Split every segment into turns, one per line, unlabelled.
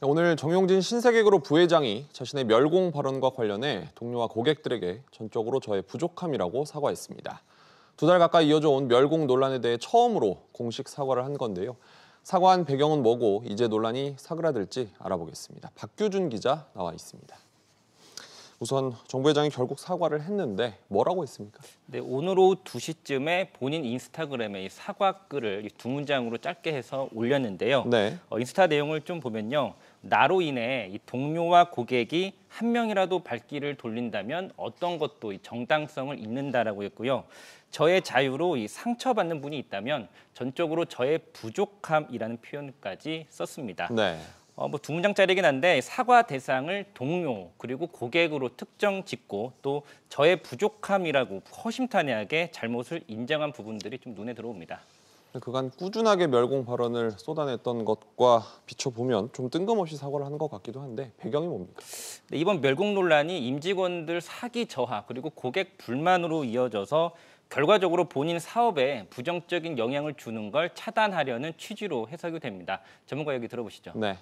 오늘 정용진 신세계그룹 부회장이 자신의 멸공 발언과 관련해 동료와 고객들에게 전적으로 저의 부족함이라고 사과했습니다. 2달 가까이 이어져 온 멸공 논란에 대해 처음으로 공식 사과를 한 건데요. 사과한 배경은 뭐고 이제 논란이 사그라들지 알아보겠습니다. 박규준 기자 나와 있습니다. 우선 정 부회장이 결국 사과를 했는데 뭐라고 했습니까?
네, 오늘 오후 2시쯤에 본인 인스타그램에 이 사과 글을 두 문장으로 짧게 해서 올렸는데요.
네.
인스타 내용을 좀 보면요. 나로 인해 이 동료와 고객이 한 명이라도 발길을 돌린다면 어떤 것도 이 정당성을 잇는다라고 했고요. 저의 자유로 이 상처받는 분이 있다면 전적으로 저의 부족함이라는 표현까지 썼습니다.
네.
두 문장짜리긴 한데 사과 대상을 동료 그리고 고객으로 특정 짓고 또 저의 부족함이라고 허심탄회하게 잘못을 인정한 부분들이 좀 눈에 들어옵니다.
그간 꾸준하게 멸공 발언을 쏟아냈던 것과 비춰보면 좀 뜬금없이 사과를 한 것 같기도 한데 배경이 뭡니까?
네, 이번 멸공 논란이 임직원들 사기 저하 그리고 고객 불만으로 이어져서 결과적으로 본인 사업에 부정적인 영향을 주는 걸 차단하려는 취지로 해석이 됩니다. 전문가 얘기 들어보시죠.
네.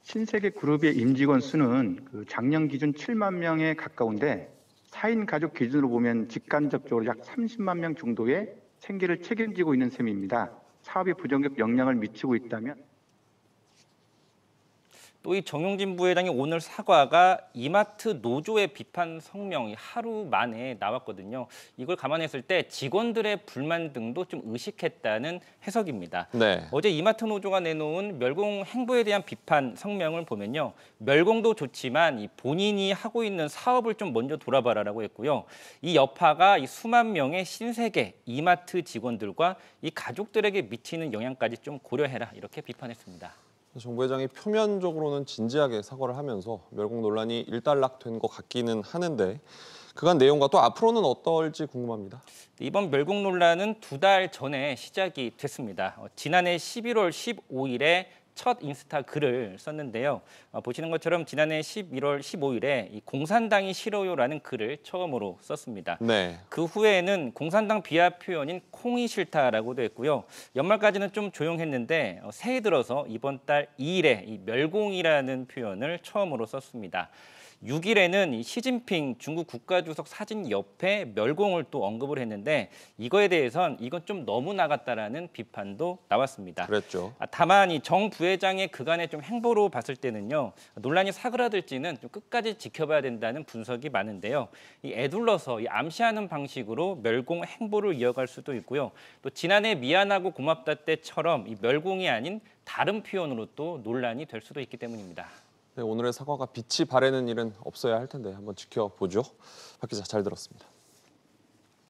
신세계그룹의 임직원 수는 작년 기준 7만 명에 가까운데 4인 가족 기준으로 보면 직간접적으로 약 30만 명 정도의 생계를 책임지고 있는 셈입니다. 사업에 부정적 영향을 미치고 있다면
또 이 정용진 부회장이 오늘 사과가 이마트 노조의 비판 성명이 하루 만에 나왔거든요. 이걸 감안했을 때 직원들의 불만 등도 좀 의식했다는 해석입니다.
네.
어제 이마트 노조가 내놓은 멸공 행보에 대한 비판 성명을 보면요. 멸공도 좋지만 이 본인이 하고 있는 사업을 좀 먼저 돌아봐라라고 했고요. 이 여파가 이 수만 명의 신세계 이마트 직원들과 이 가족들에게 미치는 영향까지 좀 고려해라 이렇게 비판했습니다.
정 부회장이 표면적으로는 진지하게 사과를 하면서 멸공 논란이 일단락된 것 같기는 하는데 그간 내용과 또 앞으로는 어떨지 궁금합니다.
이번 멸공 논란은 2달 전에 시작이 됐습니다. 지난해 11월 15일에 첫 인스타 글을 썼는데요. 보시는 것처럼 지난해 11월 15일에 이 공산당이 싫어요라는 글을 처음으로 썼습니다.
네.
그 후에는 공산당 비하 표현인 콩이 싫다라고도 했고요. 연말까지는 좀 조용했는데 새해 들어서 이번 달 2일에 이 멸공이라는 표현을 처음으로 썼습니다. 6일에는 시진핑 중국 국가주석 사진 옆에 멸공을 또 언급을 했는데 이거에 대해선 이건 좀 너무 나갔다라는 비판도 나왔습니다.
그랬죠.
다만 이 정 부회장의 그간의 좀 행보로 봤을 때는요. 논란이 사그라들지는 좀 끝까지 지켜봐야 된다는 분석이 많은데요. 이 애둘러서 이 암시하는 방식으로 멸공 행보를 이어갈 수도 있고요. 또 지난해 미안하고 고맙다 때처럼 이 멸공이 아닌 다른 표현으로 또 논란이 될 수도 있기 때문입니다.
네, 오늘의 사과가 빛이 바래는 일은 없어야 할 텐데 한번 지켜보죠. 박 기자 잘 들었습니다.